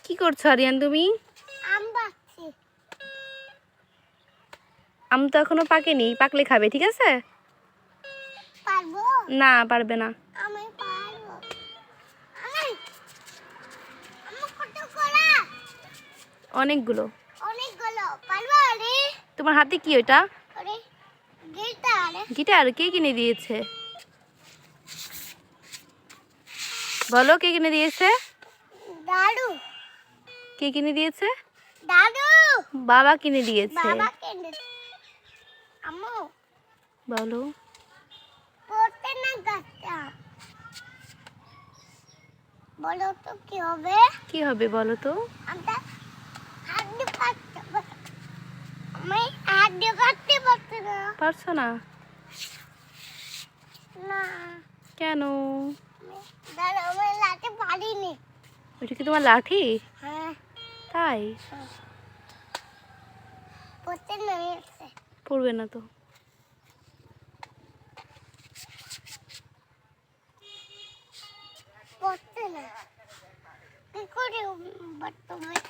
কি করছো আরিয়ান তুমি? আম পাচ্ছি। আম তো এখনো পাকেনি, পাকলে খাবে, ঠিক আছে? পারবো? না, পারবে না। আমি পারবো। আমি আমার কত করা? অনেকগুলো। অনেকগুলো। পারবো রে? তোমার হাতে কি ওটা? আরে গিটার। গিটার কে কিনে দিয়েছে? বলো, কে কিনে দিয়েছে? দাদু। কে কিনে দিয়েছে? দাদু। বাবা কিনে দিয়েছে। বাবা কেন? আম্মু বলো। পড়তে না গাছটা। বলো তো কি হবে? কি হবে বলো তো? আমরা হাত দিয়ে কাটতে পারবো। আমি হাত দিয়ে কাটতে পারছি না। পারছো না? না। কেন? দাদা আমি লাঠি পারিনি। ওইটা কি তোমার লাঠি? হ্যাঁ। তাই? পড়তে নেমে গেছে। পড়বে না তো। পড়তে না। কি করে বর্তমানে?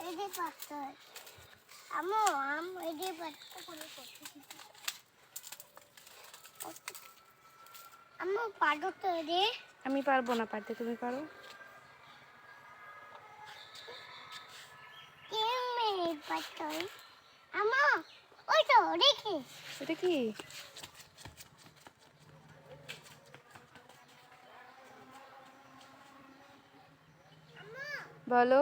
এই যে পাথর। আম্মু এই যে পাথর করে করতে। আম্মু পারো তো রে? আমি পারবো না পারতে, তুমি পারো? কেমনে পাথর? আম্মু ওই তো দেখি। এটা কি? বলো।